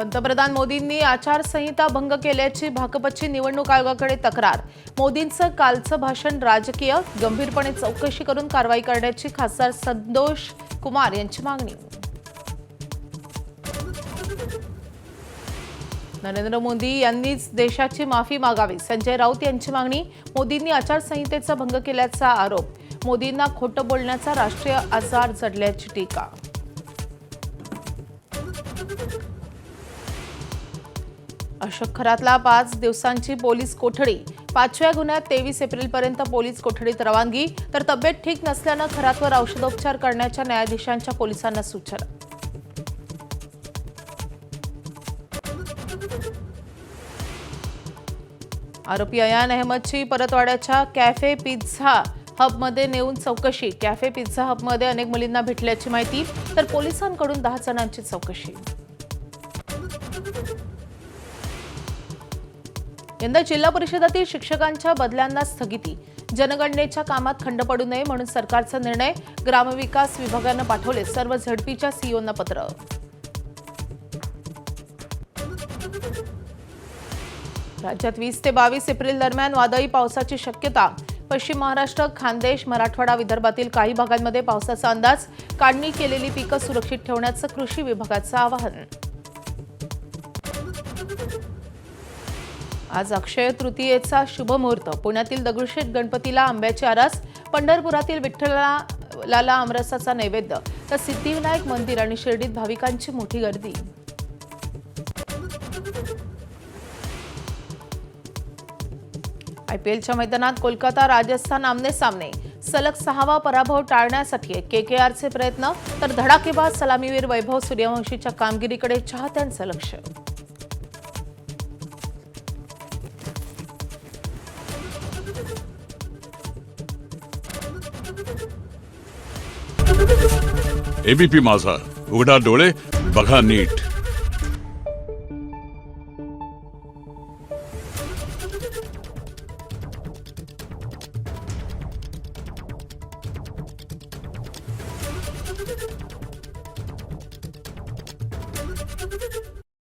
पंतप्रधान मोदींनी आचारसंहिता भंग केल्याची भाकपची निवडणूक आयोगाकडे तक्रार। मोदींचं कालचं भाषण राजकीय, गंभीरपणे चौकशी करून कारवाई करण्याची खासदार संतोष कुमार यांची मागणी। नरेंद्र मोदी यांनीच देशाची माफी मागावी, संजय राऊत यांची मागणी। मोदींनी आचारसंहितेचा भंग केल्याचा आरोप। मोदींना खोटं बोलण्याचा राष्ट्रीय आजार जडल्याची टीका। अशोक खरातला 5 दिवसांची पोलीस कोठडी। 5व्या गुन्ह्यात 23 एप्रिलपर्यंत पोलीस कोठडीत रवानगी। तर तब्येत ठीक नसल्यानं खरातवर औषधोपचार करण्याच्या न्यायाधीशांच्या पोलिसांना सूचना। आरोपी अयान अहमदची परतवाड्याच्या कॅफे पिझ्झा हबमध्ये नेऊन चौकशी। कॅफे पिझ्झा हबमध्ये अनेक मुलींना भेटल्याची माहिती। तर पोलिसांकडून 10 जणांची चौकशी। यंदा जिल्हा परिषदातील शिक्षकांच्या बदल्यांना स्थगिती। जनगणनेच्या कामात खंड पडू नये म्हणून सरकारचा निर्णय। ग्रामविकास विभागानं पाठवले सर्व झडपीच्या सीईओंना पत्र। राज्यात 20 ते 22 एप्रिल दरम्यान वादळी पावसाची शक्यता। पश्चिम महाराष्ट्र, खानदेश, मराठवाडा, विदर्भातील काही भागांमध्ये पावसाचा अंदाज। काढणी केलेली पिकं सुरक्षित ठेवण्याचं कृषी विभागाचं आवाहन। आज अक्षय तृतीयेचा शुभ मुहूर्त। पुण्यातील दगडूशेठ गणपतीला आंब्याची आरास। पंढरपुरातील विठ्ठलाला आमरसाचा नैवेद्य। तर सिद्धिविनायक मंदिर आणि शिर्डीत भाविकांची मोठी गर्दी। आयपीएलच्या मैदानात कोलकाता राजस्थान आमने सामने। सलग 6वा पराभव टाळण्यासाठी केकेआरचे प्रयत्न। तर धडाकेबाज सलामीवीर वैभव सूर्यवंशीच्या कामगिरीकडे चाहत्यांचं लक्ष। एबीपी माझा, उघडा डोळे बघा नीट।